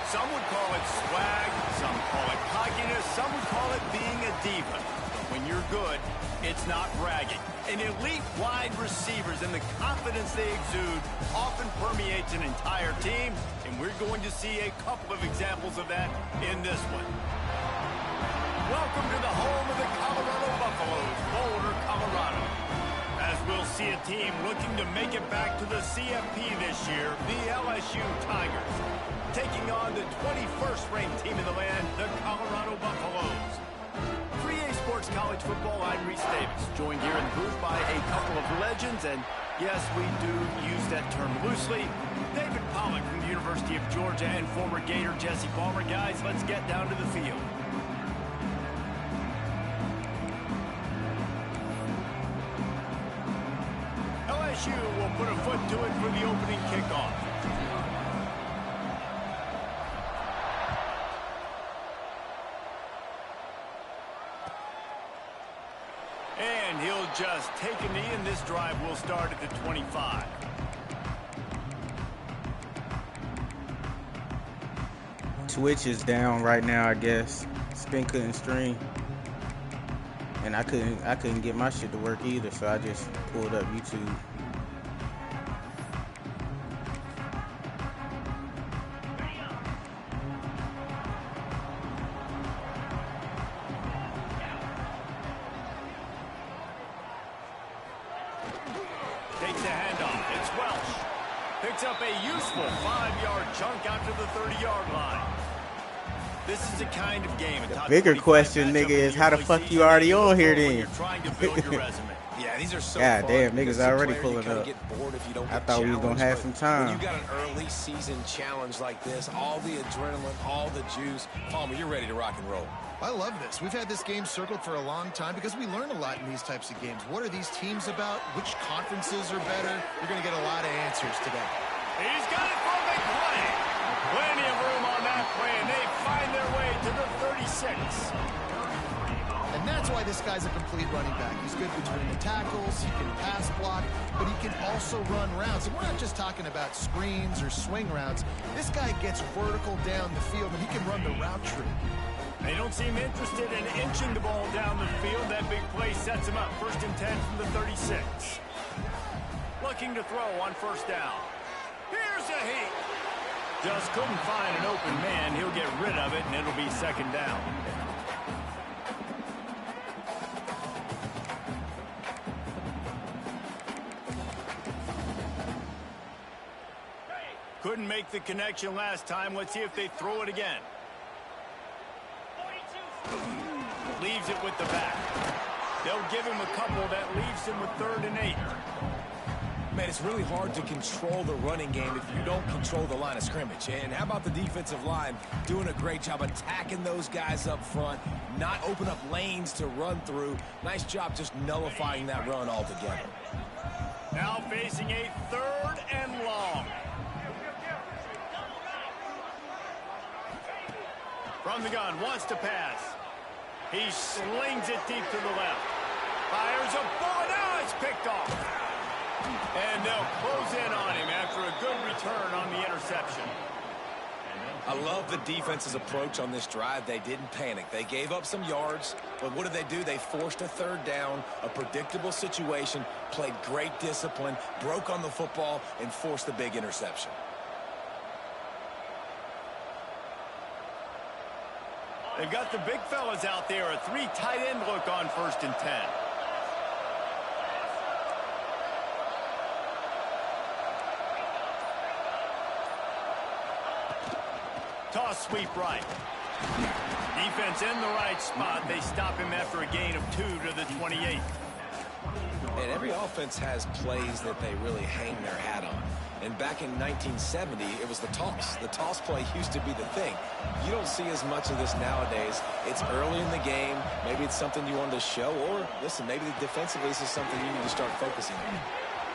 Some would call it swag, some call it cockiness, some would call it being a diva. But when you're good, it's not bragging. And elite wide receivers and the confidence they exude often permeates an entire team, and we're going to see a couple of examples of that in this one. Welcome to the home of the Colorado Buffaloes, Boulder, Colorado. As we'll see a team looking to make it back to the CFP this year, the LSU Tigers, taking on the 21st ranked team in the land, the Colorado Buffaloes. 3A Sports College Football, I'm Reese Davis, joined here in the booth by a couple of legends, and yes, we do use that term loosely. David Pollock from the University of Georgia and former Gator Jesse Palmer. Guys, let's get down to the field. LSU will put a foot to it for the opening kickoff. And he'll just take a knee, and this drive will start at the 25. Twitch is down right now, I guess. Spin couldn't stream. And I couldn't get my shit to work either, so I just pulled up YouTube. Takes the handoff. It's Welsh. Picks up a useful 5-yard chunk out to the 30-yard line. This is the kind of game. The bigger question, nigga, is how the fuck you already on here then? You're trying to build your resume. Yeah, these are so God fun damn, because niggas already it's pulling where you up. kinda get bored if you don't I get thought we was gonna have challenged, some but time. When you got an early season challenge like this, all the adrenaline, all the juice, Palmer, you're ready to rock and roll. I love this. We've had this game circled for a long time because we learn a lot in these types of games. What are these teams about? Which conferences are better? You're going to get a lot of answers today. He's got it for a big play. Plenty of room on that play, and they find their way to the 36. And that's why this guy's a complete running back. He's good between the tackles, he can pass block, but he can also run routes. And we're not just talking about screens or swing routes. This guy gets vertical down the field, and he can run the route tree. They don't seem interested in inching the ball down the field. That big play sets him up. 1st and 10 from the 36. Looking to throw on 1st down. Here's a heat. Just couldn't find an open man. He'll get rid of it, and it'll be 2nd down. Couldn't make the connection last time. Let's see if they throw it again. Leaves it with the back. They'll give him a couple. That leaves him with 3rd and 8. Man, it's really hard to control the running game if you don't control the line of scrimmage. And how about the defensive line doing a great job attacking those guys up front, not open up lanes to run through. Nice job just nullifying that run altogether. Now facing a 3rd and long. From the gun, wants to pass. He slings it deep to the left. Fires a bullet. Now it's picked off. And they'll close in on him after a good return on the interception. I love the defense's approach on this drive. They didn't panic. They gave up some yards, but what did they do? They forced a 3rd down, a predictable situation, played great discipline, broke on the football, and forced the big interception. They've got the big fellas out there. A 3 tight end look on 1st and 10. Toss sweep right. Defense in the right spot. They stop him after a gain of 2 to the 28. And every offense has plays that they really hang their hat on. And back in 1970, it was the toss. The toss play used to be the thing. You don't see as much of this nowadays. It's early in the game. Maybe it's something you wanted to show. Or, listen, maybe defensively this is something you need to start focusing on.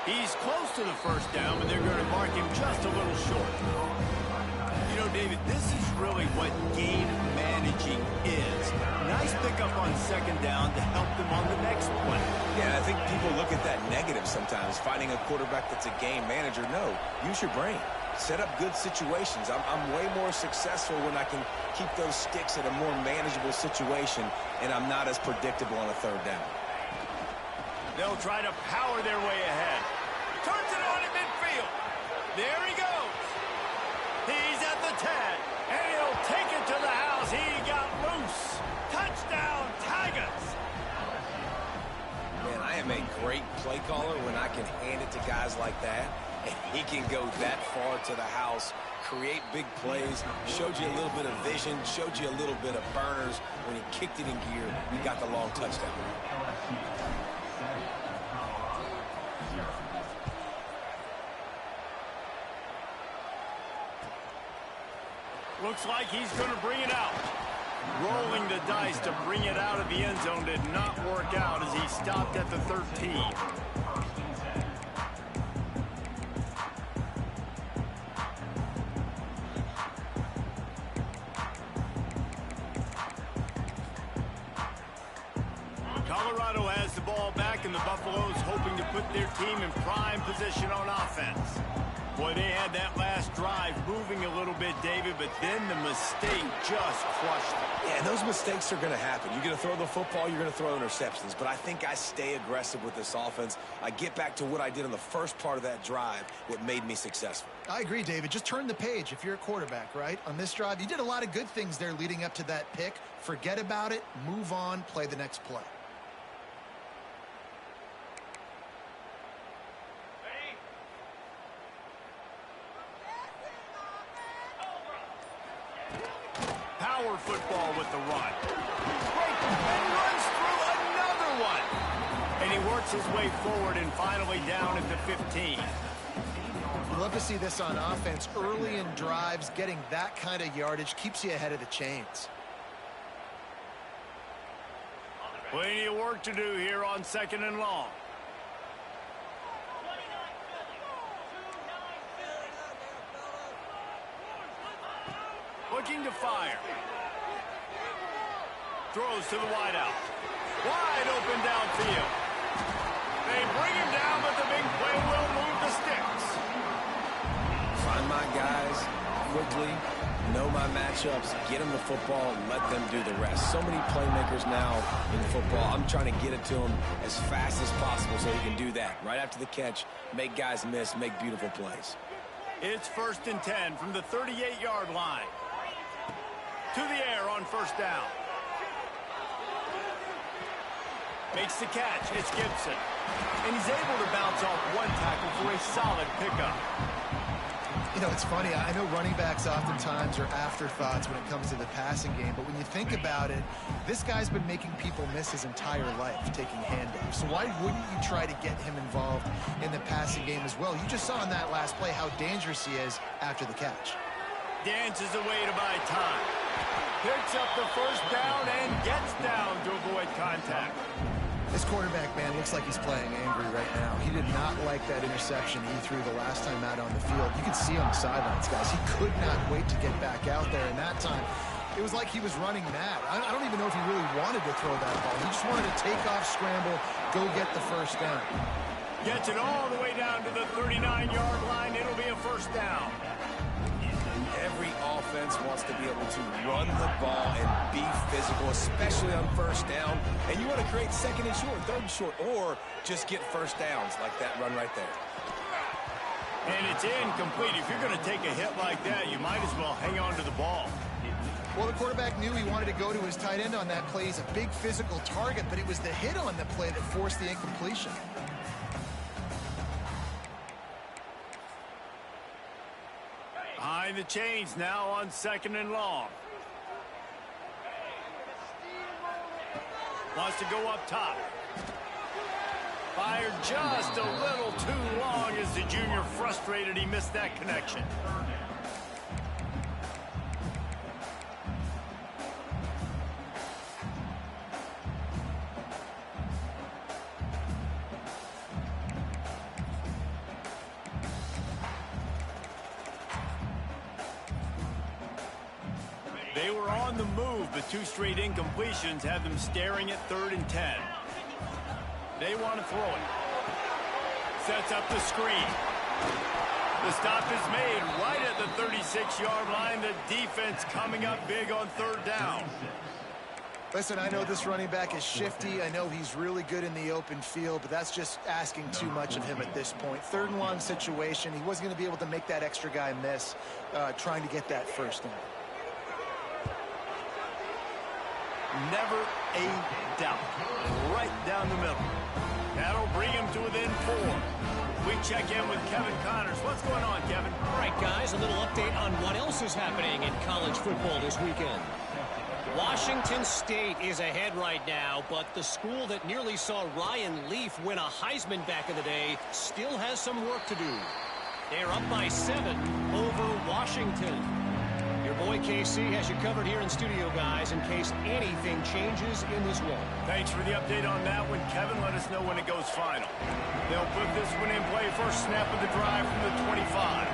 He's close to the 1st down, but they're going to mark him just a little short. You know, David, this is really what game managing is. Nice pickup on 2nd down to help them on the next play. Yeah, I think people look at that negative sometimes, finding a quarterback that's a game manager. No, use your brain. set up good situations. I'm way more successful when I can keep those sticks at a more manageable situation, and I'm not as predictable on a third down. They'll try to power their way ahead. Turns it on at midfield. There he goes. He's at the 10, and he'll take it to the house. He got loose. Touchdown, Tigers. Man, I am a great play caller when I can hand it to guys like that, and he can go that far to the house, create big plays, showed you a little bit of vision, showed you a little bit of burners. When he kicked it in gear, he got the long touchdown. Looks like he's going to bring it out. Rolling the dice to bring it out of the end zone did not work out as he stopped at the 13. Colorado has the ball back, and the Buffaloes hoping to put their team in prime position on offense. Boy, they had that last drive moving a little bit, David, but then the mistake just crushed them. Yeah, and those mistakes are going to happen. You're going to throw the football, you're going to throw interceptions, but I think I stay aggressive with this offense. I get back to what I did on the first part of that drive, what made me successful. I agree, David. Just turn the page if you're a quarterback, right? On this drive, you did a lot of good things there leading up to that pick. Forget about it, move on, play the next play. Power football with the run. And runs through another one. And he works his way forward and finally down at the 15. We'd love to see this on offense. Early in drives, getting that kind of yardage keeps you ahead of the chains. Plenty of work to do here on 2nd and long. Looking to fire. Throws to the wideout. Wide open downfield. They bring him down, but the big play will move the sticks. Find my guys quickly, know my matchups, get them the football, and let them do the rest. So many playmakers now in football. I'm trying to get it to them as fast as possible so he can do that. Right after the catch, make guys miss, make beautiful plays. It's 1st and 10 from the 38-yard line. To the air on 1st down. Makes the catch. It's Gibson. And he's able to bounce off one tackle for a solid pickup. You know, it's funny. I know running backs oftentimes are afterthoughts when it comes to the passing game, but when you think about it, this guy's been making people miss his entire life taking handoffs. So why wouldn't you try to get him involved in the passing game as well? You just saw in that last play how dangerous he is after the catch. Dances away to buy time. Picks up the 1st down and gets down to avoid contact. This quarterback, man, looks like he's playing angry right now. He did not like that interception he threw the last time out on the field. You can see on the sidelines, guys. He could not wait to get back out there. And that time, it was like he was running mad. I don't even know if he really wanted to throw that ball. He just wanted to take off, scramble, go get the 1st down. Gets it all the way down to the 39-yard line. It'll be a 1st down. Every offense wants to be able to run the ball and be physical, especially on 1st down. And you want to create 2nd and short, 3rd and short, or just get 1st downs like that run right there. And it's incomplete. If you're going to take a hit like that, you might as well hang on to the ball. Well, the quarterback knew he wanted to go to his tight end on that play. He's a big physical target, but it was the hit on the play that forced the incompletion. Behind the chains now on 2nd and long. Wants to go up top. Fired just a little too long as the junior frustrated he missed that connection. They were on the move, but 2 straight incompletions have them staring at 3rd and 10. They want to throw it. Sets up the screen. The stop is made right at the 36-yard line. The defense coming up big on third down. Listen, I know this running back is shifty. I know he's really good in the open field, but that's just asking too much of him at this point. Third and long situation. He wasn't going to be able to make that extra guy miss trying to get that first down. Never a doubt. Right down the middle. That'll bring him to within 4. We check in with Kevin Connors. What's going on, Kevin? All right, guys, a little update on what else is happening in college football this weekend. Washington State is ahead right now, but the school that nearly saw Ryan Leaf win a Heisman back in the day still has some work to do. They're up by 7 over Washington. Your boy KC has you covered here in studio, guys, in case anything changes in this one. Thanks for the update on that one, Kevin. Let us know when it goes final. They'll put this one in play. First snap of the drive from the 25.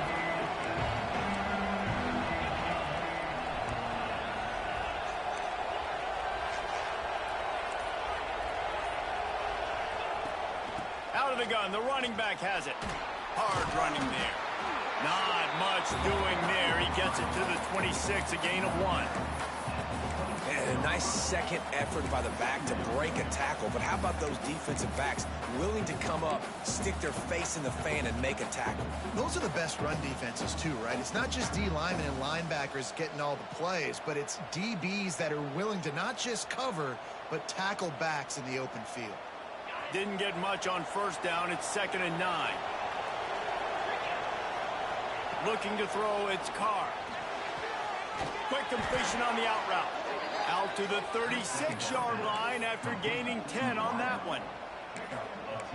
Out of the gun, the running back has it. Hard running there. Not much doing there. He gets it to the 26, a gain of 1. And a nice second effort by the back to break a tackle. But how about those defensive backs willing to come up, stick their face in the fan, and make a tackle? Those are the best run defenses, too, right? It's not just D linemen and linebackers getting all the plays, but it's DBs that are willing to not just cover, but tackle backs in the open field. Didn't get much on first down. It's 2nd and 9. Looking to throw, it's Carr. Quick completion on the out route. Out to the 36-yard line after gaining 10 on that one.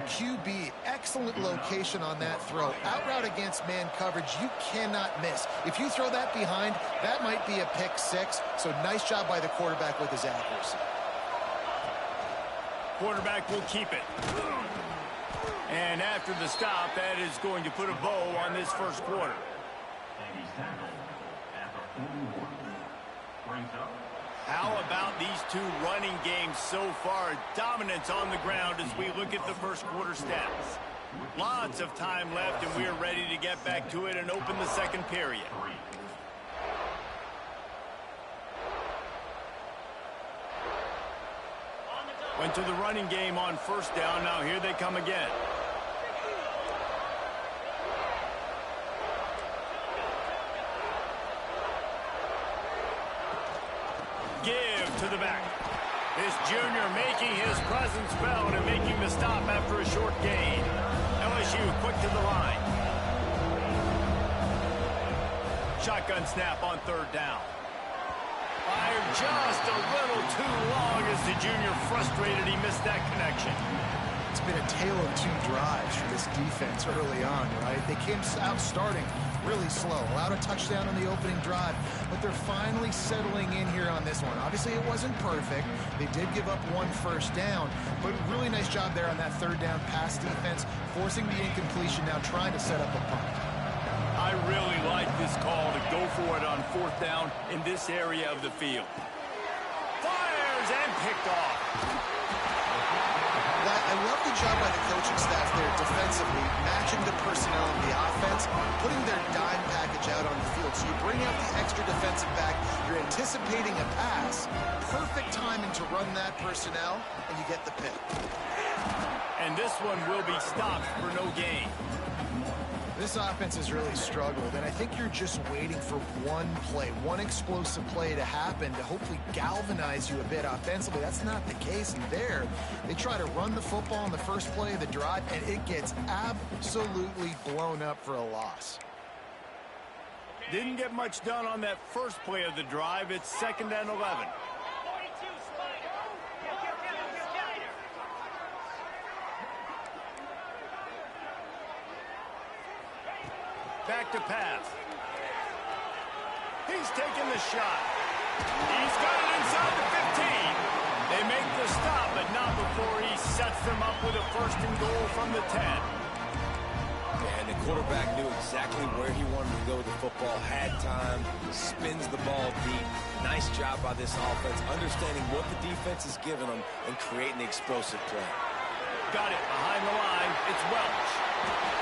QB, excellent location on that throw. Out route against man coverage, you cannot miss. If you throw that behind, that might be a pick 6. So nice job by the quarterback with his accuracy. Quarterback will keep it. And after the stop, that is going to put a bow on this first quarter. How about these two running games so far? Dominance on the ground as we look at the first quarter stats. Lots of time left, and we are ready to get back to it and open the second period. Went to the running game on first down. Now here they come again. Give to the back. This junior making his presence felt and making the stop after a short gain. LSU quick to the line. Shotgun snap on third down. Fired just a little too long as the junior frustrated he missed that connection. It's been a tale of 2 drives for this defense early on, right? They came out starting really slow, allowed a touchdown on the opening drive, but they're finally settling in here on this one. Obviously, it wasn't perfect. They did give up 1 first down, but really nice job there on that third down pass defense, forcing the incompletion, now trying to set up a punt. I really like this call to go for it on fourth down in this area of the field. Fires and picked off. I love the job by the coaching staff there defensively, matching the personnel of the offense, putting their dime package out on the field. So you bring out the extra defensive back, you're anticipating a pass, perfect timing to run that personnel, and you get the pick. And this one will be stopped for no gain. This offense has really struggled, and I think you're just waiting for one play, one explosive play to happen to hopefully galvanize you a bit offensively. That's not the case, and there, they try to run the football in the first play of the drive, and it gets absolutely blown up for a loss. Didn't get much done on that first play of the drive. It's 2nd and 11. Back to pass. He's taking the shot. He's got it inside the 15. They make the stop, but not before he sets them up with a 1st and goal from the 10. And the quarterback knew exactly where he wanted to go with the football, had time, spins the ball deep. Nice job by this offense, understanding what the defense is giving them and creating the explosive play. Got it behind the line. It's Welch.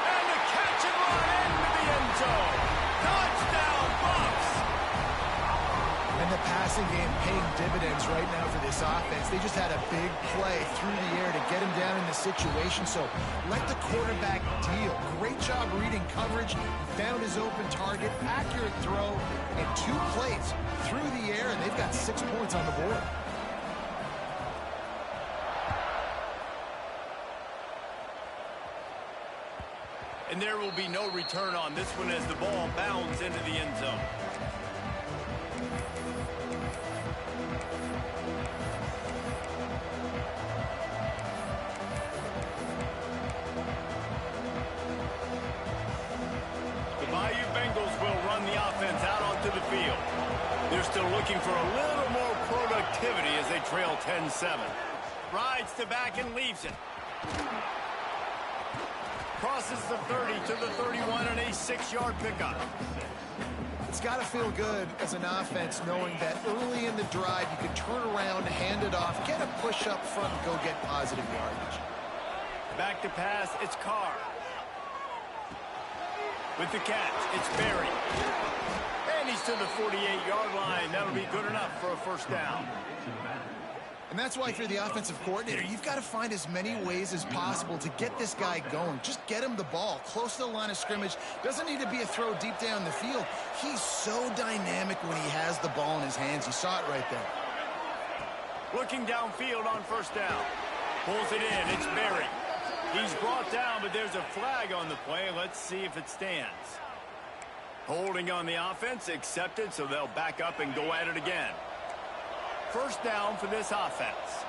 And the catch and run into the end so. Touchdown, Bucks! And the passing game paying dividends right now for this offense. They just had a big play through the air to get him down in the situation. So let the quarterback deal. Great job reading coverage. Found his open target. Accurate throw. And 2 plays through the air, and they've got 6 points on the board. And there will be no return on this one as the ball bounds into the end zone. The Bayou Bengals will run the offense out onto the field. They're still looking for a little more productivity as they trail 10-7. Rides to back and leaves it. Crosses the 30 to the 31 and a 6-yard pickup. It's got to feel good as an offense knowing that early in the drive you can turn around, hand it off, get a push up front, and go get positive yardage. Back to pass, it's Carr. With the catch, it's Berry. And he's to the 48-yard line. That'll be good enough for a first down. And that's why if you're the offensive coordinator, you've got to find as many ways as possible to get this guy going. Just get him the ball close to the line of scrimmage. Doesn't need to be a throw deep down the field. He's so dynamic when he has the ball in his hands. You saw it right there. Looking downfield on first down. Pulls it in. It's Berry. He's brought down, but there's a flag on the play. Let's see if it stands. Holding on the offense, accepted, so they'll back up and go at it again. First down for this offense.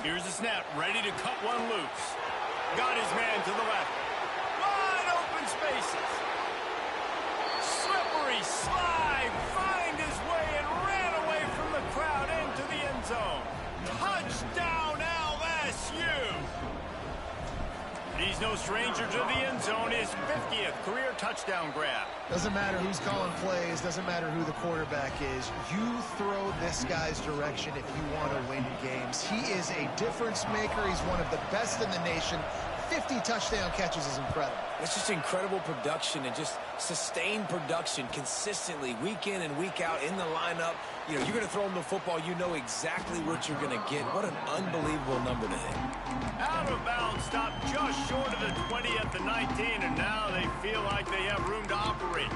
Here's the snap, ready to cut one loose. Got his man to the left. Wide open spaces. Slippery slide, find his way and ran away from the crowd into the end zone. Touchdown LSU! He's no stranger to the end zone. His 50th career touchdown grab. Doesn't matter who's calling plays. Doesn't matter who the quarterback is. You throw this guy's direction if you want to win games. He is a difference maker. He's one of the best in the nation. 50 touchdown catches is incredible. It's just incredible production and just sustained production consistently week in and week out in the lineup. You know, you're going to throw him the football, you know exactly what you're going to get. What an unbelievable number to hit. Out of bounds, stopped just short of the 20 at the 19, and now they feel like they have room to operate.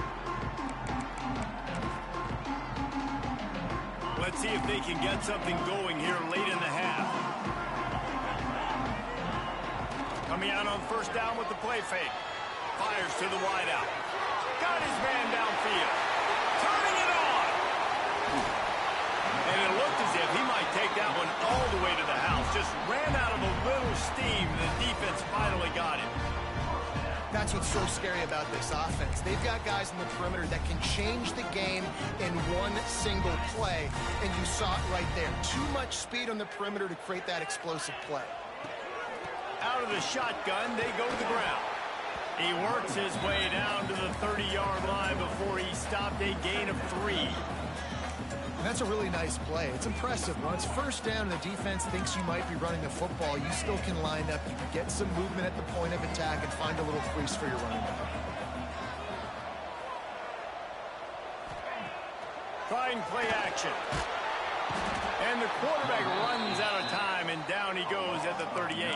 Let's see if they can get something going here late in the half. Coming out on first down with the play fake. Fires to the wideout. Got his man downfield. Turning it on. And it looked as if he might take that one all the way to the house. Just ran out of a little steam. The defense finally got him. That's what's so scary about this offense. They've got guys in the perimeter that can change the game in one single play. And you saw it right there. Too much speed on the perimeter to create that explosive play. Out of the shotgun, they go to the ground. He works his way down to the 30-yard line before he stopped a gain of 3. And that's a really nice play. It's impressive. Once first down and the defense thinks you might be running the football, you still can line up. You can get some movement at the point of attack and find a little crease for your running back. Trying play action. And the quarterback runs out of time, and down he goes at the 38.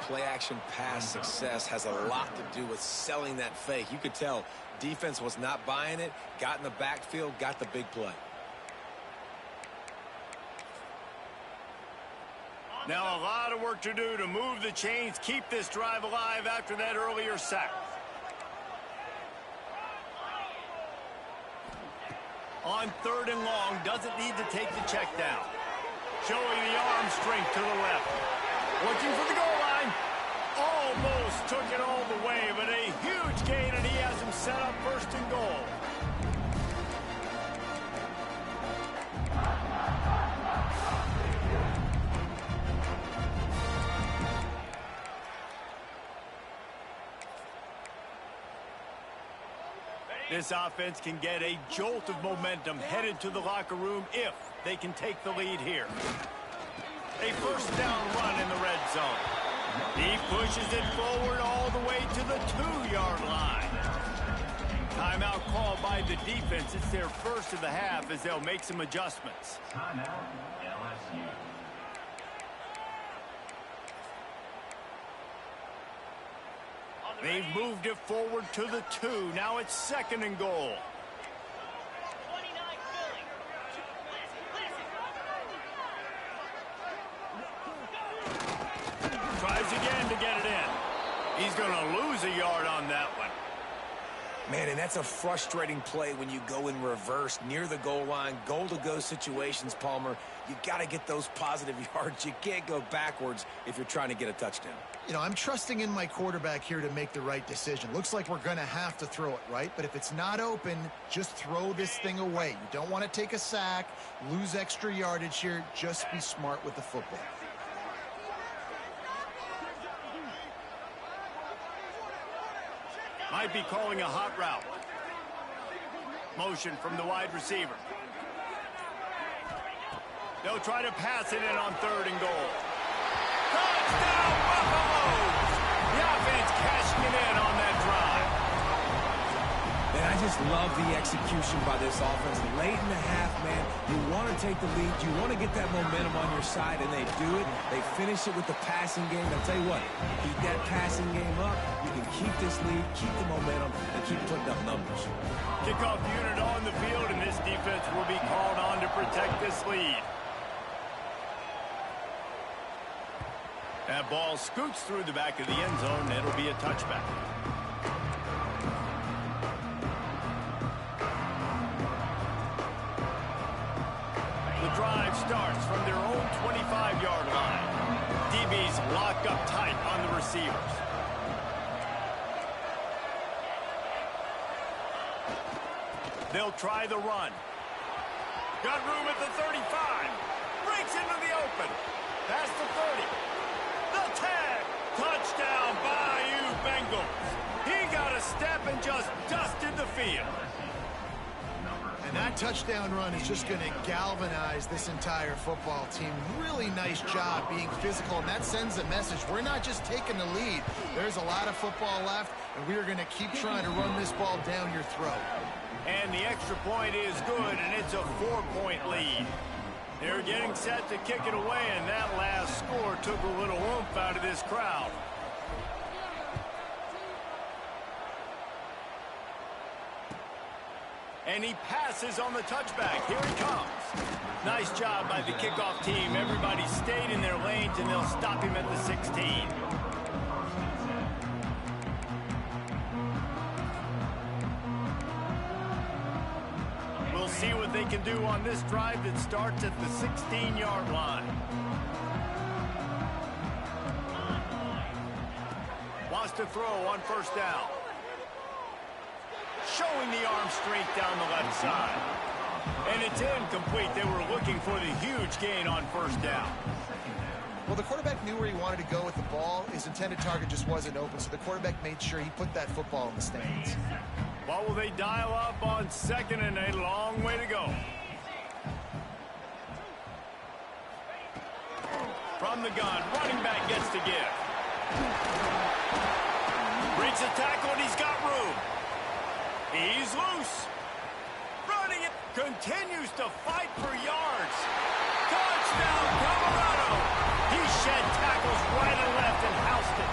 Play-action pass success has a lot to do with selling that fake. You could tell defense was not buying it, got in the backfield, got the big play. Now a lot of work to do to move the chains, keep this drive alive after that earlier sack. On third and long, doesn't need to take the check down. Showing the arm strength to the left. Looking for the goal line. Almost took it all the way, but a huge gain, and he has him set up first and goal. This offense can get a jolt of momentum headed to the locker room if they can take the lead here. A first down run in the red zone. He pushes it forward all the way to the 2-yard line. Timeout called by the defense. It's their first of the half as they'll make some adjustments. Timeout, LSU. They've moved it forward to the 2. Now it's 2nd and goal. Tries again to get it in. He's going to lose a yard on that one. Man, and that's a frustrating play when you go in reverse near the goal line, goal-to-go situations, Palmer. You got to get those positive yards. You can't go backwards if you're trying to get a touchdown. You know, I'm trusting in my quarterback here to make the right decision. Looks like we're going to have to throw it, right? But if it's not open, just throw this thing away. You don't want to take a sack, lose extra yardage here. Just be smart with the football. Might be calling a hot route. Motion from the wide receiver. They'll try to pass it in on 3rd and goal. Touchdown, Buffaloes! The offense cashing it in on that drive. And I just love the execution by this offense. Late in the half, man, you want to take the lead. You want to get that momentum on your side, and they do it. They finish it with the passing game. I'll tell you what, keep that passing game up. You can keep this lead, keep the momentum, and keep putting up numbers. Kickoff unit on the field, and this defense will be called on to protect this lead. That ball scoots through the back of the end zone. It'll be a touchback. The drive starts from their own 25-yard line. DB's locked up tight on the receivers. They'll try the run. Got room at the 35. Breaks into the open. Past the 30. The tag. Touchdown, Bayou Bengals. He got a step and just dusted the field. And that touchdown run is just going to galvanize this entire football team. Really nice job being physical, and that sends a message. We're not just taking the lead. There's a lot of football left, and we are going to keep trying to run this ball down your throat. And the extra point is good, and it's a 4-point lead. They're getting set to kick it away, and that last score took a little oomph out of this crowd. And he passes on the touchback. Here he comes. Nice job by the kickoff team. Everybody stayed in their lanes, and they'll stop him at the 16. We'll see what they can do on this drive that starts at the 16-yard line. Wants to throw on 1st down. Showing the arm strength down the left side. And it's incomplete. They were looking for the huge gain on 1st down. Well, the quarterback knew where he wanted to go with the ball. His intended target just wasn't open, so the quarterback made sure he put that football in the stands. What will they dial up on 2nd and a long way to go? From the gun, running back gets to give. Breaks a tackle, and he's got room. He's loose. Running it. Continues to fight for yards. Touchdown, Colorado. He shed tackles right and left and housed it.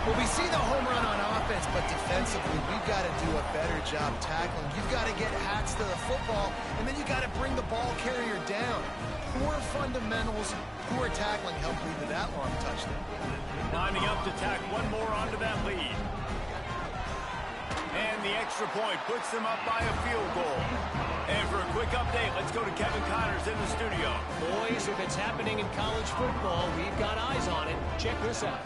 Well, we see the home run on offense, but defensively, we've got to do a better job tackling. You've got to get hats to the football, and then you got to bring the ball carrier down. Poor fundamentals, poor tackling helped lead to that long touchdown. Lining up to tack one more onto that lead. And the extra point puts them up by a field goal. And for a quick update, let's go to Kevin Connors in the studio. Boys, if it's happening in college football, we've got eyes on it. Check this out.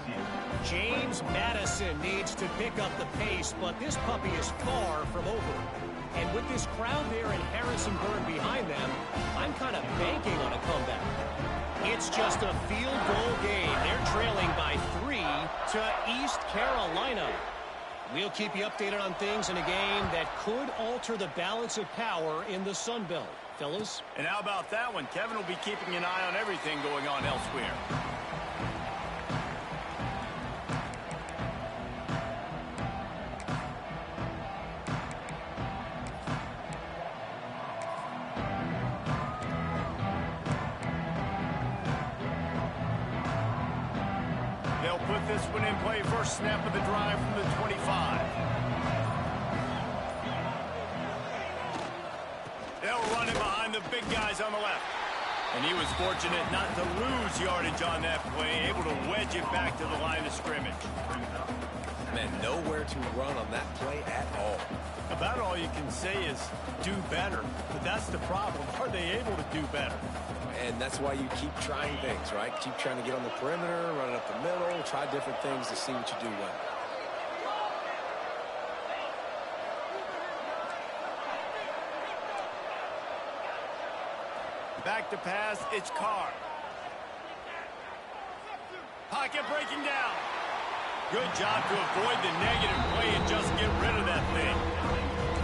James Madison needs to pick up the pace, but this puppy is far from over. And with this crowd there in Harrisonburg behind them, I'm kind of banking on a comeback. It's just a field goal game. They're trailing by 3 to East Carolina. We'll keep you updated on things in a game that could alter the balance of power in the Sun Belt. Fellas? And how about that one? Kevin will be keeping an eye on everything going on elsewhere. this one in play. First snap of the drive from the 25. They'll run him behind the big guys on the left. And he was fortunate not to lose yardage on that play, able to wedge it back to the line of scrimmage. Man, nowhere to run on that play at all. About all you can say is do better. But that's the problem. Are they able to do better? And that's why you keep trying things, right? Keep trying to get on the perimeter, run it up the middle, try different things to see what you do well. Back to pass, it's Carr. Pocket breaking down. Good job to avoid the negative play and just get rid of that thing.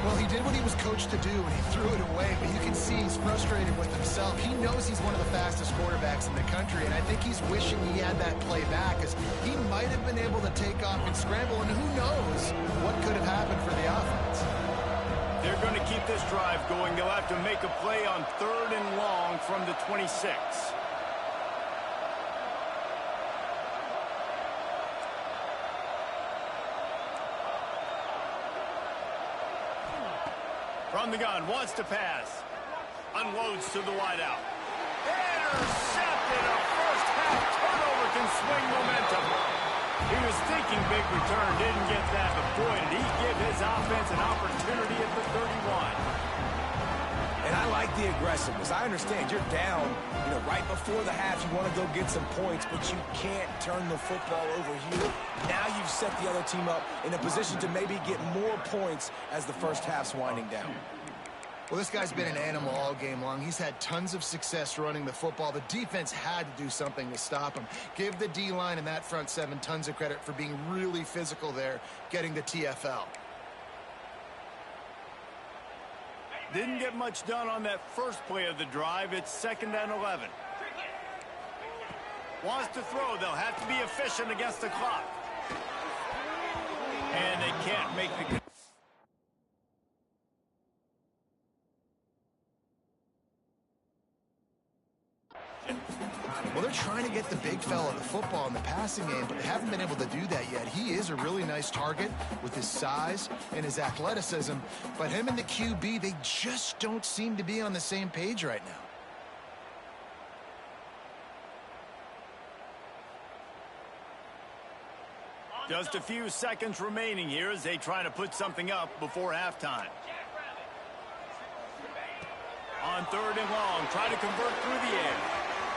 Well, he did what he was coached to do, and he threw it away, but you can see he's frustrated with himself. He knows he's one of the fastest quarterbacks in the country, and I think he's wishing he had that play back, because he might have been able to take off and scramble, and who knows what could have happened for the offense. They're going to keep this drive going. They'll have to make a play on 3rd and long from the 26. From the gun, wants to pass. Unloads to the wideout. Intercepted. A first-half turnover can swing momentum. He was thinking big return, didn't get that, but boy, did he give his offense an opportunity at the 31. And I like the aggressiveness. I understand you're down, right before the half. You want to go get some points, but you can't turn the football over here. Now you've set the other team up in a position to maybe get more points as the first half's winding down. Well, this guy's been an animal all game long. He's had tons of success running the football. The defense had to do something to stop him. Give the D-line and that front seven tons of credit for being really physical there, getting the TFL. Didn't get much done on that first play of the drive. It's 2nd and 11. Wants to throw. They'll have to be efficient against the clock. And they can't make the... Well, they're trying to get the big fella the football in the passing game, but they haven't been able to do that yet. He is a really nice target with his size and his athleticism, but him and the QB, they just don't seem to be on the same page right now. Just a few seconds remaining here as they try to put something up before halftime. On 3rd and long, try to convert through the air.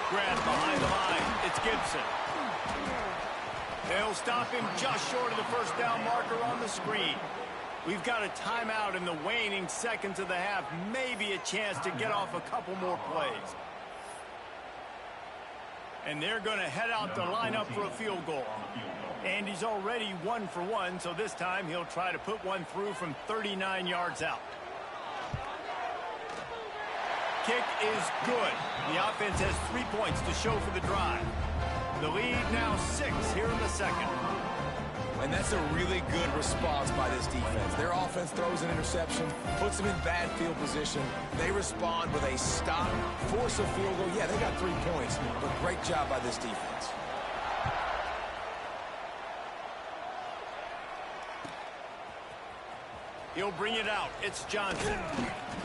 Grab behind the line. It's Gibson. They'll stop him just short of the first down marker on the screen. We've got a timeout in the waning seconds of the half. Maybe a chance to get off a couple more plays. And they're going to head out to line up for a field goal. And he's already 1 for 1, so this time he'll try to put one through from 39 yards out. Kick is good. The offense has 3 points to show for the drive. The lead now 6 here in the second. And that's a really good response by this defense. Their offense throws an interception, puts them in bad field position. They respond with a stop, force a field goal. Yeah, they got 3 points, but great job by this defense. He'll bring it out. It's Johnson.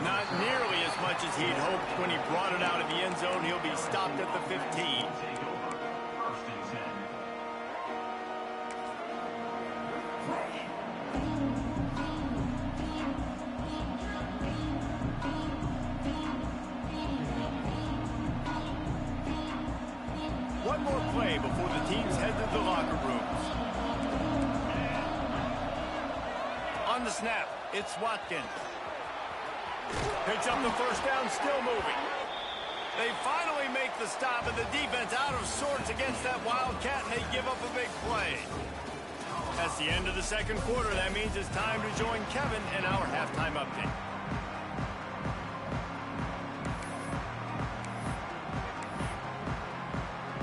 Not nearly as much as he'd hoped when he brought it out of the end zone. He'll be stopped at the 15. One more play before the teams head to the locker rooms. On the snap, it's Watkins. Picks up the first down, still moving. They finally make the stop, and the defense out of sorts against that Wildcat, and they give up a big play. That's the end of the second quarter. That means it's time to join Kevin in our halftime update.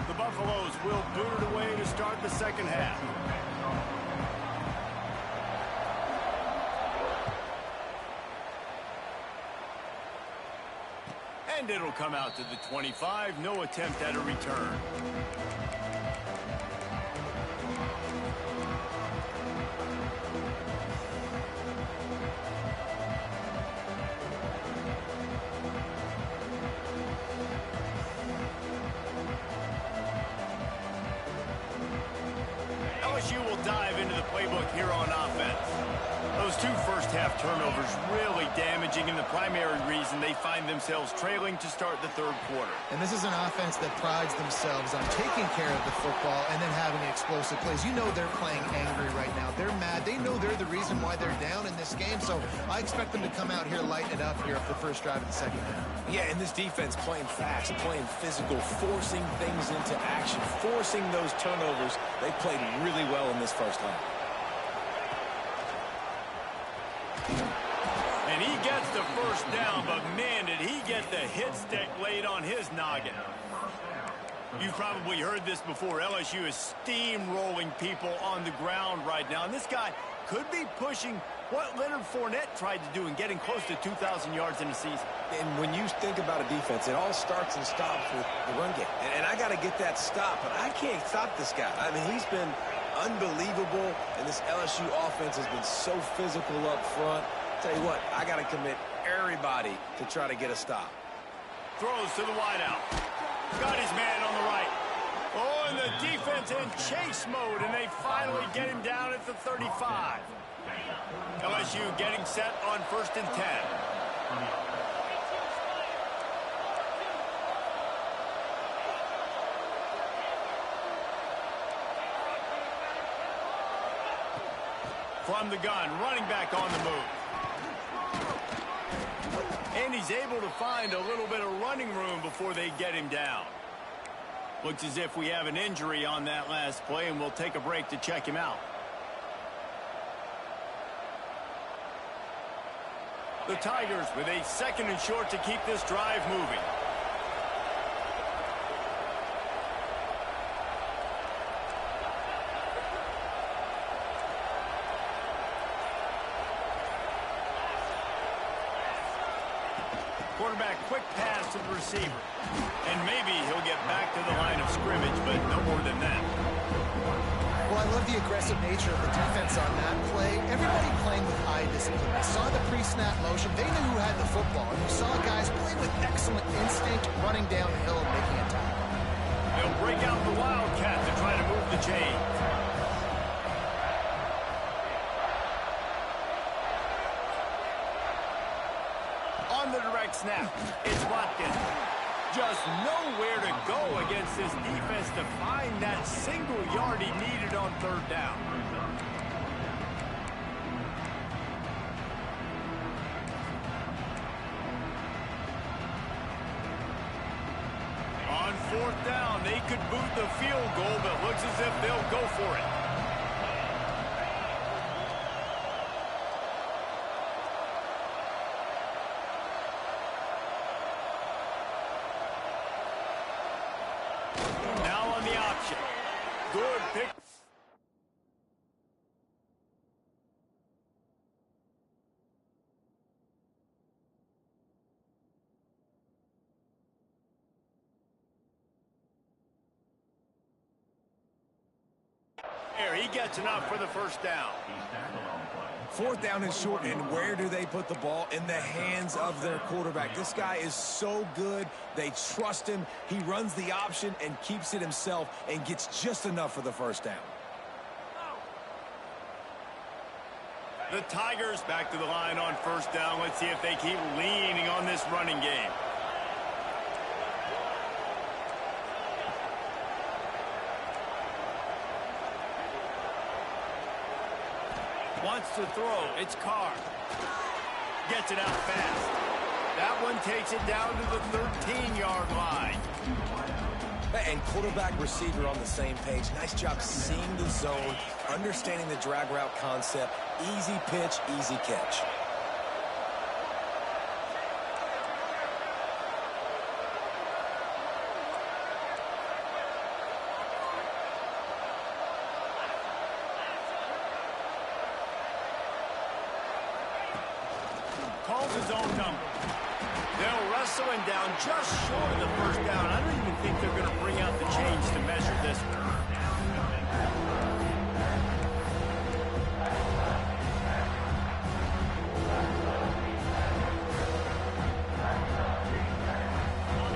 The Buffaloes will boot it away to start the second half. And it'll come out to the 25. No attempt at a return. the playbook here on offense. Those two first-half turnovers really damaging, and the primary reason they find themselves trailing to start the third quarter. And this is an offense that prides themselves on taking care of the football and then having explosive plays. You know they're playing angry right now. They're mad. They know they're the reason why they're down in this game, so I expect them to come out here, lighten it up here for the first drive of the second half. Yeah, and this defense playing fast, playing physical, forcing things into action, forcing those turnovers. They played really well in this first half. And he gets the first down, but man, did he get the hit stick laid on his noggin. You've probably heard this before. LSU is steamrolling people on the ground right now. And this guy could be pushing what Leonard Fournette tried to do and getting close to 2,000 yards in a season. And when you think about a defense, it all starts and stops with the run game. And I got to get that stop, but I can't stop this guy. I mean, he's been unbelievable, and this LSU offense has been so physical up front. Tell you what, I got to commit everybody to try to get a stop. Throws to the wideout. Got his man on the right. Oh, and the defense in chase mode, and they finally get him down at the 35. LSU getting set on 1st and 10. From the gun, running back on the move. And he's able to find a little bit of running room before they get him down. Looks as if we have an injury on that last play, and we'll take a break to check him out. The Tigers with a 2nd and short to keep this drive moving. Quarterback, quick pass to the receiver. And maybe he'll get back to the line of scrimmage, but no more than that. Well, I love the aggressive nature of the defense on that play. Everybody playing with eye discipline. They saw the pre-snap motion. They knew who had the football. And you saw guys play with excellent instinct, running downhill and making a tackle. They'll break out the Wildcat to try to move the chains. On the direct snap, it's Watkins. Just nowhere to go against this defense to find that single yard he needed on 3rd down. On 4th down, they could boot the field goal, but looks as if they'll go for it. Good pick. There, he gets enough for the first down. 4th down and short, and where do they put the ball? In the hands of their quarterback. This guy is so good. They trust him. He runs the option and keeps it himself and gets just enough for the first down. The Tigers back to the line on 1st down. Let's see if they keep leaning on this running game. Wants to throw. It's Carr. Gets it out fast. That one takes it down to the 13-yard line. And quarterback receiver on the same page. Nice job seeing the zone, understanding the drag route concept. Easy pitch, easy catch. Calls his own number. They'll wrestle him down just short of the first down. I don't even think they're going to bring out the chains to measure this one.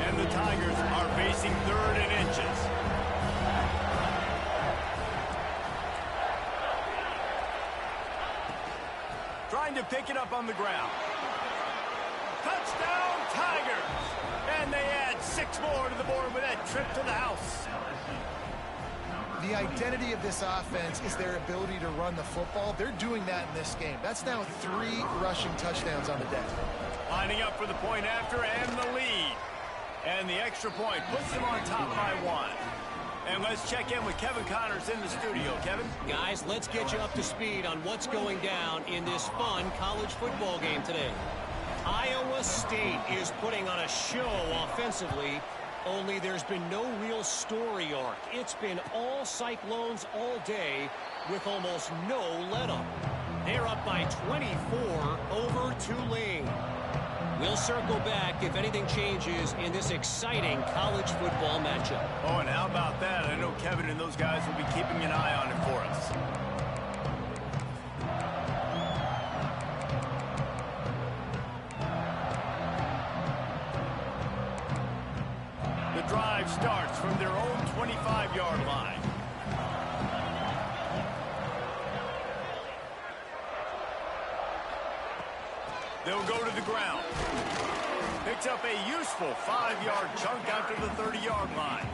And the Tigers are facing 3rd and inches. trying to pick it up on the ground. Touchdown, Tigers! And they add 6 more to the board with that trip to the house. The identity of this offense is their ability to run the football. They're doing that in this game. That's now 3 rushing touchdowns on the day. Lining up for the point after and the lead. And the extra point puts them on top by 1. And let's check in with Kevin Connors in the studio. Kevin? Guys, let's get you up to speed on what's going down in this fun college football game today. Iowa State is putting on a show offensively, only there's been no real story arc. It's been all Cyclones all day with almost no let-up. They're up by 24 over Tulane. We'll circle back if anything changes in this exciting college football matchup. Oh, and how about that? I know Kevin and those guys will be keeping an eye on it for us. The drive starts from their own 25-yard line. They'll go to the ground. Picks up a useful 5-yard chunk after the 30-yard line.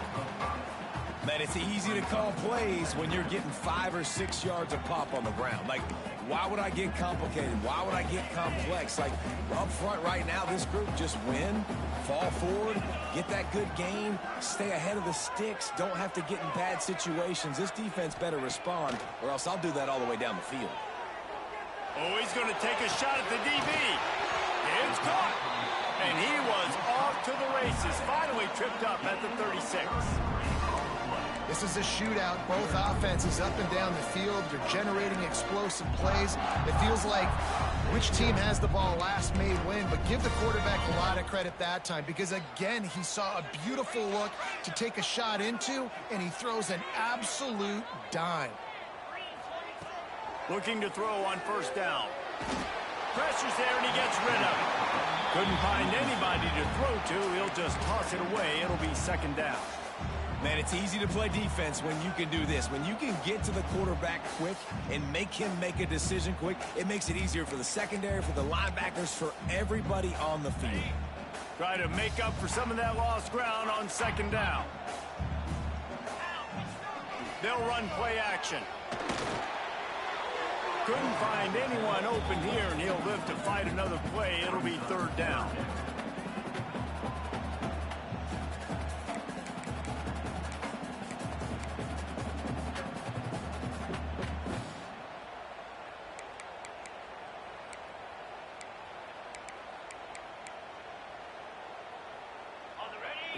Man, it's easy to call plays when you're getting 5 or 6 yards of pop on the ground. Like, why would I get complicated? Why would I get complex? Like, up front right now, this group just win, fall forward, get that good gain, stay ahead of the sticks, don't have to get in bad situations. This defense better respond, or else I'll do that all the way down the field. Oh, he's going to take a shot at the DB. It's caught. And he was off to the races. Finally tripped up at the 36. This is a shootout. Both offenses up and down the field. They're generating explosive plays. It feels like which team has the ball last may win, but give the quarterback a lot of credit that time because, again, he saw a beautiful look to take a shot into, and he throws an absolute dime. Looking to throw on first down. Pressure's there, and he gets rid of it. Couldn't find anybody to throw to. He'll just toss it away. It'll be second down. Man, it's easy to play defense when you can do this. When you can get to the quarterback quick and make him make a decision quick, it makes it easier for the secondary, for the linebackers, for everybody on the field. Try to make up for some of that lost ground on second down. They'll run play action. Couldn't find anyone open here, and he'll live to fight another play. It'll be third down.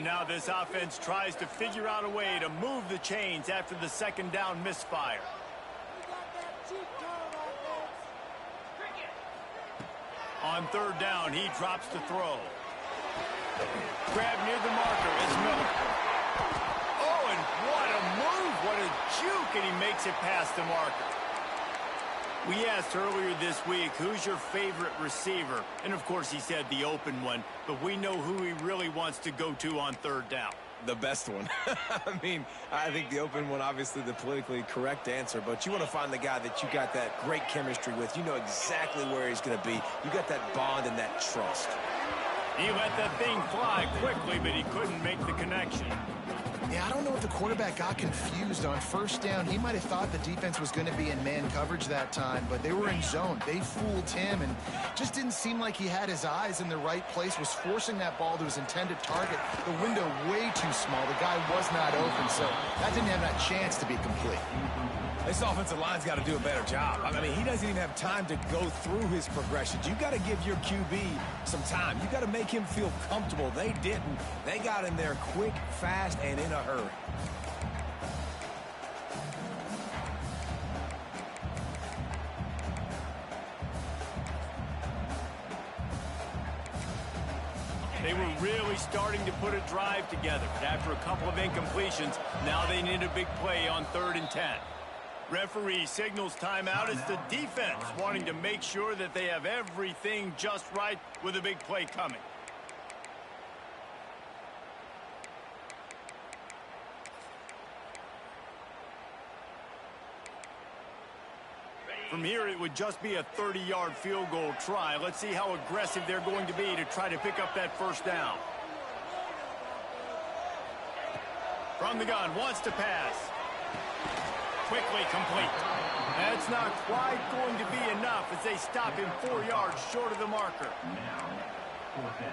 Now this offense tries to figure out a way to move the chains after the second down misfire. On third down, he drops to throw. Grab near the marker is Miller. Oh, and what a move, what a juke, and he makes it past the marker. We asked earlier this week, who's your favorite receiver? And of course he said the open one, but we know who he really wants to go to on third down. The best one. I mean, I think the open one, obviously the politically correct answer, but you want to find the guy that you got that great chemistry with. You know exactly where he's going to be. You got that bond and that trust. He let that thing fly quickly, but he couldn't make the connection. Yeah, I don't know if the quarterback got confused on first down. He might have thought the defense was going to be in man coverage that time, but they were in zone. They fooled him and just didn't seem like he had his eyes in the right place, was forcing that ball to his intended target. The window way too small. The guy was not open, so that didn't have that chance to be complete. This offensive line's got to do a better job. I mean, he doesn't even have time to go through his progressions. You got to give your QB some time. You got to make him feel comfortable. They didn't. They got in there quick, fast, and in a hurry. They were really starting to put a drive together, but after a couple of incompletions, now they need a big play on 3rd and 10. Referee signals timeout as the defense wanting to make sure that they have everything just right with a big play coming. From here, it would just be a 30-yard field goal try. Let's see how aggressive they're going to be to try to pick up that first down. From the gun, wants to pass. Quickly complete. That's not quite going to be enough as they stop him 4 yards short of the marker. Now, fourth down.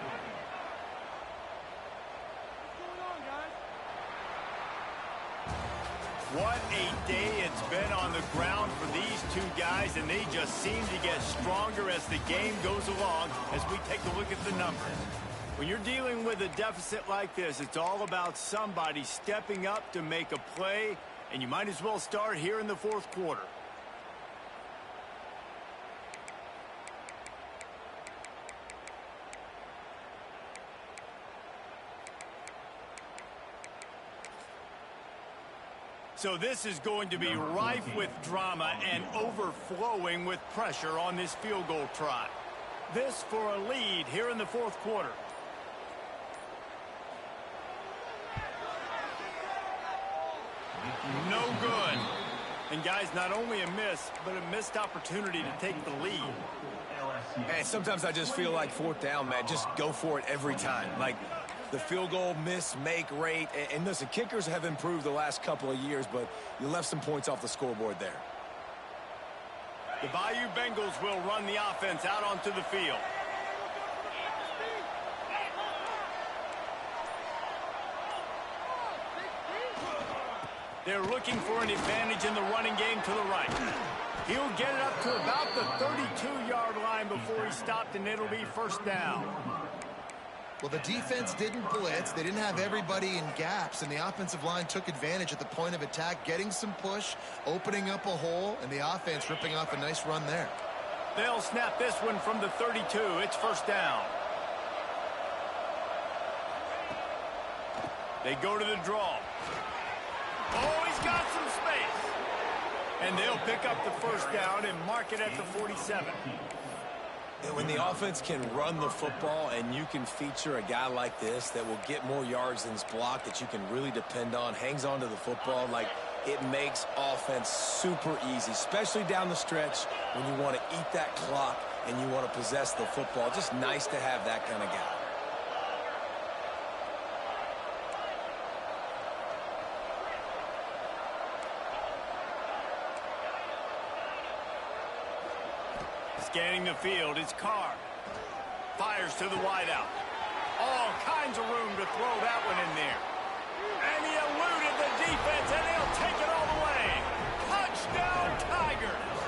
What a day it's been on the ground for these two guys, and they just seem to get stronger as the game goes along as we take a look at the numbers. When you're dealing with a deficit like this, it's all about somebody stepping up to make a play, and you might as well start here in the fourth quarter. So this is going to be rife with drama and overflowing with pressure on this field goal try. This for a lead here in the fourth quarter. No good. And guys, not only a miss, but a missed opportunity to take the lead. Man, sometimes I just feel like fourth down, man. Just go for it every time. Like the field goal miss-make rate. And listen, kickers have improved the last couple of years, but you left some points off the scoreboard there. The Bayou Bengals will run the offense out onto the field. They're looking for an advantage in the running game to the right. He'll get it up to about the 32-yard line before he stopped, and it'll be first down. Well, the defense didn't blitz. They didn't have everybody in gaps, and the offensive line took advantage at the point of attack, getting some push, opening up a hole, and the offense ripping off a nice run there. They'll snap this one from the 32. It's first down. They go to the draw. Oh, he's got some space. And they'll pick up the first down and mark it at the 47. When the offense can run the football and you can feature a guy like this that will get more yards than his block, that you can really depend on, hangs on to the football, like it makes offense super easy, especially down the stretch when you want to eat that clock and you want to possess the football. Just nice to have that kind of guy. Scanning the field, it's Carr. Fires to the wideout. All kinds of room to throw that one in there. And he eluded the defense, and he'll take it all the way. Touchdown, Tigers!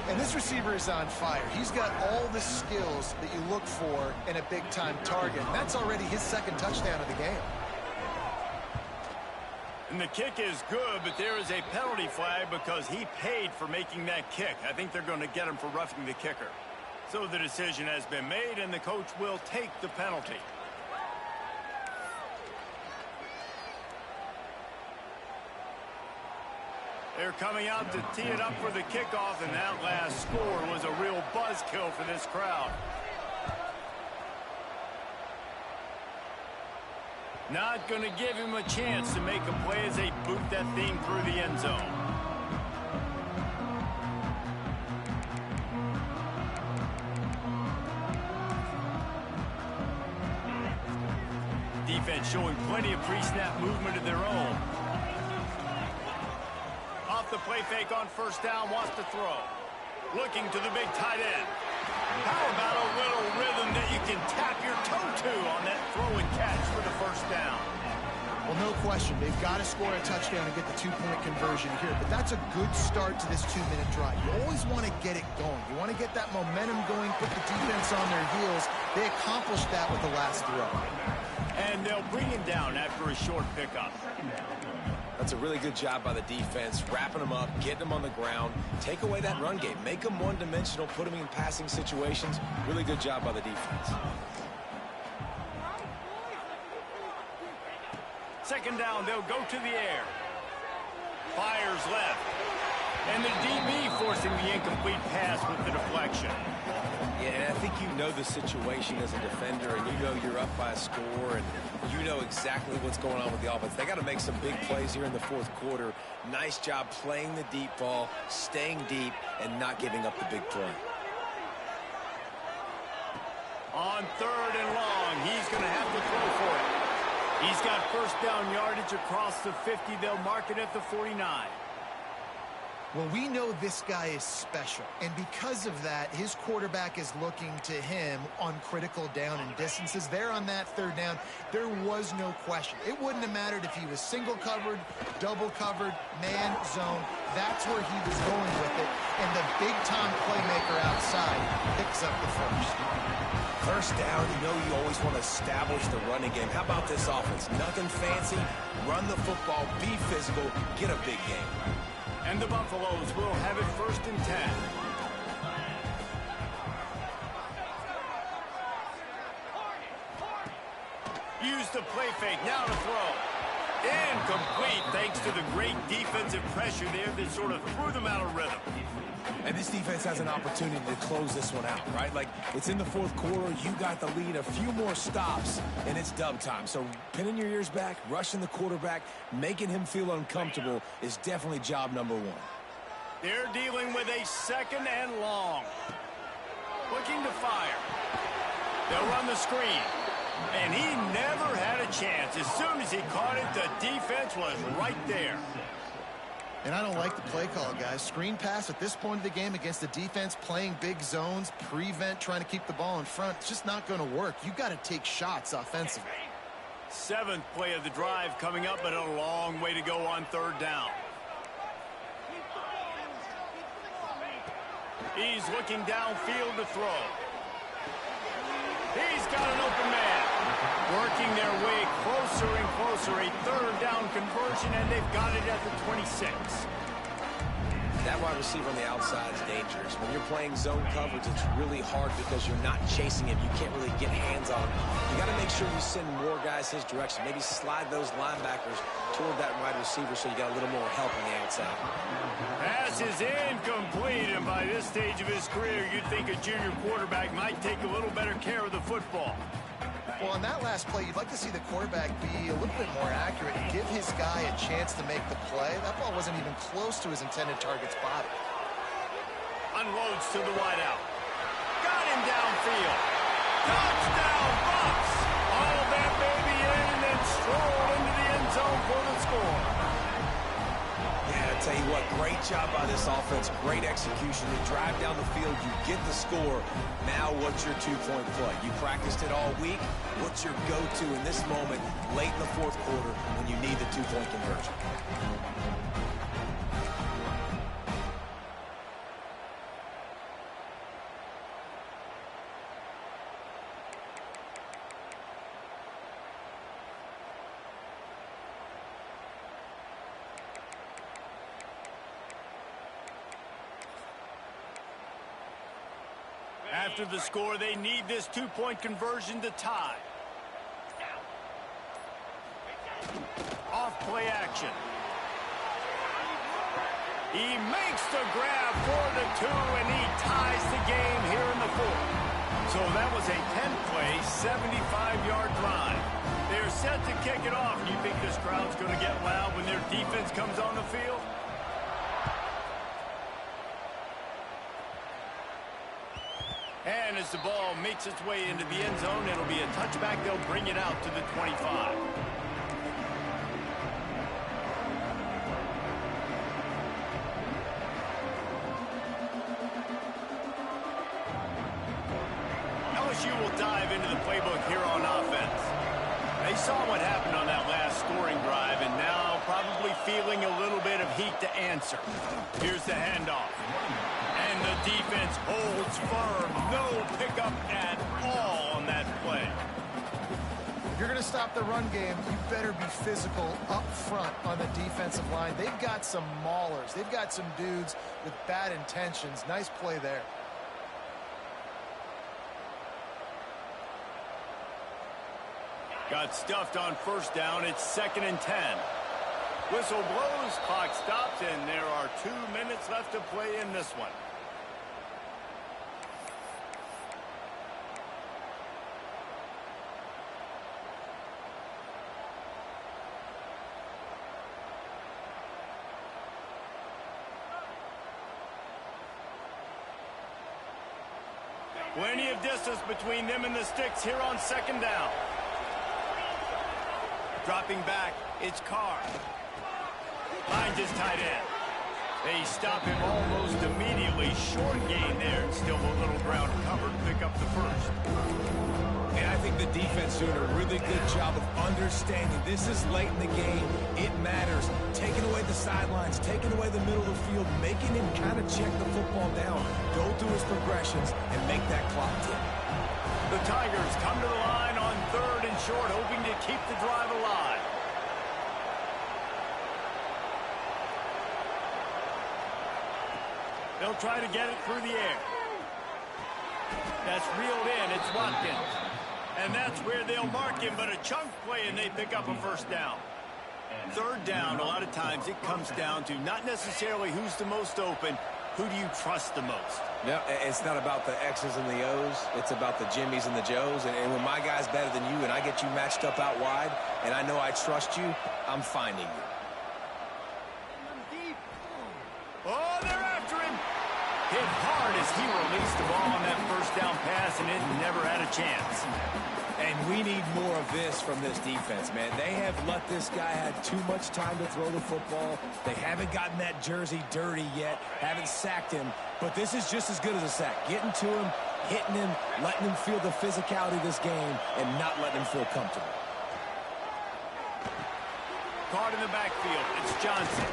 And this receiver is on fire. He's got all the skills that you look for in a big-time target. And that's already his second touchdown of the game. And the kick is good, but there is a penalty flag because he paid for making that kick. I think they're going to get him for roughing the kicker. So the decision has been made, and the coach will take the penalty. They're coming out to tee it up for the kickoff, and that last score was a real buzzkill for this crowd. Not going to give him a chance to make a play as they boot that thing through the end zone. Defense showing plenty of pre-snap movement of their own. Off the play fake on first down, wants to throw. Looking to the big tight end. How about a little rhythm that you can tap your toe to on that throw and catch for the first down? Well, no question. They've got to score a touchdown and get the two-point conversion here. But that's a good start to this two-minute drive. You always want to get it going. You want to get that momentum going, put the defense on their heels. They accomplished that with the last throw. And they'll bring him down after a short pickup. That's a really good job by the defense, wrapping them up, getting them on the ground, take away that run game, make them one-dimensional, put them in passing situations. Really good job by the defense. Second down, they'll go to the air. Fires left. And the DB forcing the incomplete pass with the deflection. Yeah, and I think you know the situation as a defender, and you know you're up by a score, and you know exactly what's going on with the offense. They got to make some big plays here in the fourth quarter. Nice job playing the deep ball, staying deep, and not giving up the big play. On 3rd and long, he's going to have to throw for it. He's got first down yardage across the 50. They'll mark it at the 49. Well, we know this guy is special, and because of that, his quarterback is looking to him on critical down and distances. There on that 3rd down, there was no question. It wouldn't have mattered if he was single covered, double covered, man, zone. That's where he was going with it, and the big-time playmaker outside picks up the first. First down, you know you always want to establish the running game. How about this offense? Nothing fancy. Run the football, be physical, get a big game. And the Buffaloes will have it 1st and 10. Use the play fake, now to throw. Incomplete thanks to the great defensive pressure there that sort of threw them out of rhythm. And this defense has an opportunity to close this one out, right? Like, it's in the fourth quarter, you got the lead, a few more stops, and it's dub time. So pinning your ears back, rushing the quarterback, making him feel uncomfortable is definitely job number 1. They're dealing with a 2nd and long. Looking to fire. They'll run the screen. And he never had a chance. As soon as he caught it, the defense was right there. And I don't like the play call, guys. Screen pass at this point of the game against the defense, playing big zones, prevent, trying to keep the ball in front. It's just not going to work. You've got to take shots offensively. 7th play of the drive coming up, but a long way to go on 3rd down. He's looking downfield to throw. He's got an open man. Working their way closer and closer. A 3rd down conversion, and they've got it at the 26. That wide receiver on the outside is dangerous. When you're playing zone coverage, it's really hard because you're not chasing him. You can't really get hands on him. You got to make sure you send more guys his direction. Maybe slide those linebackers toward that wide receiver so you got a little more help on the outside. Pass is incomplete, and by this stage of his career, you'd think a junior quarterback might take a little better care of the football. Well, on that last play, you'd like to see the quarterback be a little bit more accurate and give his guy a chance to make the play. That ball wasn't even close to his intended target's body. Unloads to the wideout. Got him downfield. Touchdown, Bucks! All that baby in and then stroll into the end zone for the score. Yeah, I tell you what, great job by this offense. Great execution. You drive down the field, you get the score. Now what's your 2-point play? You practiced it all week. What's your go-to in this moment late in the fourth quarter when you need the 2-point conversion? After the score, they need this 2-point conversion to tie. Off play action. He makes the grab for the 2, and he ties the game here in the 4th. So that was a 10-play, 75-yard drive. They're set to kick it off. Do you think this crowd's going to get loud when their defense comes on the field? And as the ball makes its way into the end zone, it'll be a touchback. They'll bring it out to the 25. LSU will dive into the playbook here on offense. They saw what happened on that last scoring drive, and now probably feeling a little bit of heat to answer. Here's the handoff. And the defense holds firm. No pickup at all on that play. If you're going to stop the run game, you better be physical up front on the defensive line. They've got some maulers. They've got some dudes with bad intentions. Nice play there. Got stuffed on first down. It's 2nd and 10. Whistle blows, clock stops, and there are 2 minutes left to play in this one. Plenty of distance between them and the sticks here on second down. Dropping back, it's Carr. Finds his tight end. They stop him almost immediately. Short gain there. Still a little ground covered. Pick up the first. And I think the defense doing a really good job of understanding this is late in the game. It matters. Taking away the sidelines, taking away the middle of the field, making him kind of check the football down, go through his progressions, and make that clock tick. The Tigers come to the line on 3rd and short, hoping to keep the drive alive. They'll try to get it through the air. That's reeled in. It's Watkins. And that's where they'll mark him, but a chunk play, and they pick up a first down. 3rd down, a lot of times it comes down to not necessarily who's the most open, who do you trust the most? No, it's not about the X's and the O's. It's about the Jimmies and the Joes. And when my guy's better than you and I get you matched up out wide and I know I trust you, I'm finding you. Oh, they're after him. Hit hard as he released the ball on that first down pass, and it never had a chance. And we need more of this from this defense, man. They have let this guy have too much time to throw the football. They haven't gotten that jersey dirty yet, haven't sacked him. But this is just as good as a sack. Getting to him, hitting him, letting him feel the physicality of this game, and not letting him feel comfortable. Caught in the backfield. It's Johnson.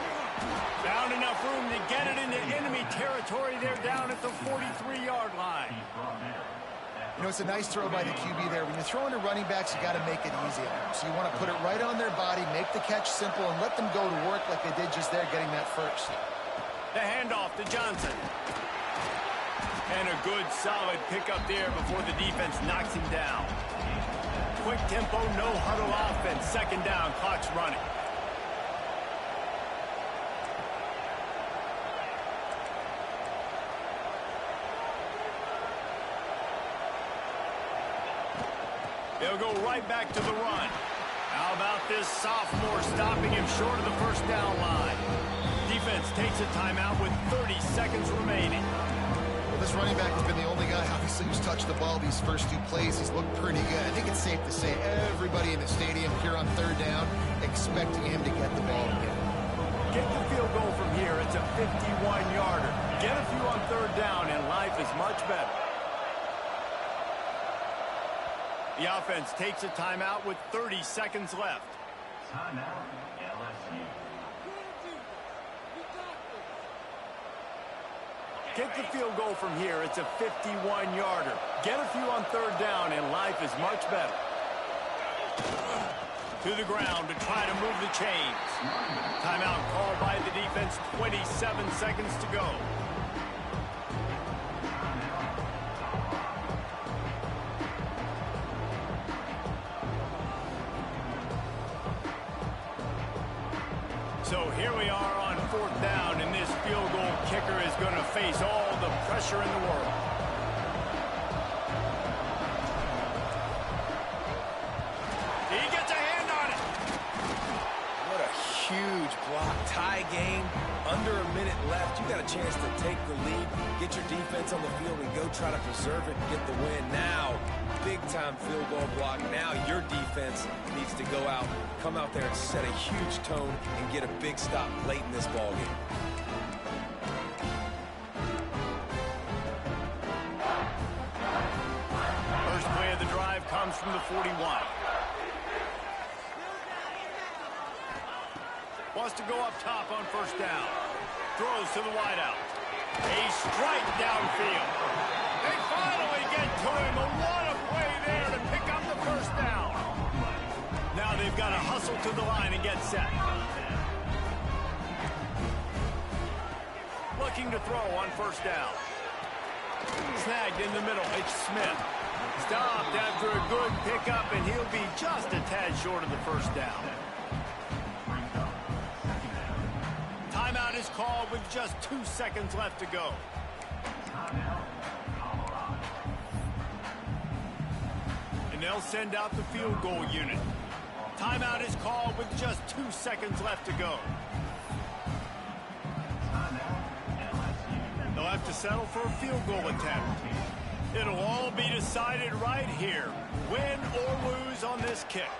Found enough room to get it into enemy territory. They're down at the 43-yard line. You know, it's a nice throw by the QB there. When you're throwing to running backs, you got to make it easy on them. So you want to put it right on their body, make the catch simple, and let them go to work like they did just there, getting that first. The handoff to Johnson. And a good, solid pickup there before the defense knocks him down. Quick tempo, no huddle offense. Second down, clock's running. They'll go right back to the run. How about this sophomore stopping him short of the first down line? Defense takes a timeout with 30 seconds remaining. Well, this running back has been the only guy, obviously, who's touched the ball these first 2 plays. He's looked pretty good. I think it's safe to say everybody in the stadium here on 3rd down expecting him to get the ball again. Get the field goal from here. It's a 51-yarder. Get a few on 3rd down, and life is much better. The offense takes a timeout with 30 seconds left. Timeout, LSU. Get the field goal from here. It's a 51-yarder. Get a few on 3rd down, and life is much better. To the ground to try to move the chains. Timeout called by the defense. 27 seconds to go. So here we are on 4th down, and this field goal kicker is going to face all the pressure in the world. He gets a hand on it. What a huge block. Tie game, under a minute left. You got a chance to take the lead, get your defense on the field, and go try to preserve it and get the win. Now, big-time field goal block. Now your defense needs to go out, come out there and set a huge tone and get a big stop late in this ball game. First play of the drive comes from the 41. Wants to go up top on 1st down. Throws to the wideout. A strike downfield. They finally get to him. What a play there to pick up the 1st down. Now they've got to hustle to the line and get set. Looking to throw on 1st down. Snagged in the middle. It's Smith. Stopped after a good pickup, and he'll be just a tad short of the 1st down. is called with just 2 seconds left to go. And they'll send out the field goal unit. Timeout is called with just 2 seconds left to go. They'll have to settle for a field goal attempt. It'll all be decided right here, win or lose on this kick.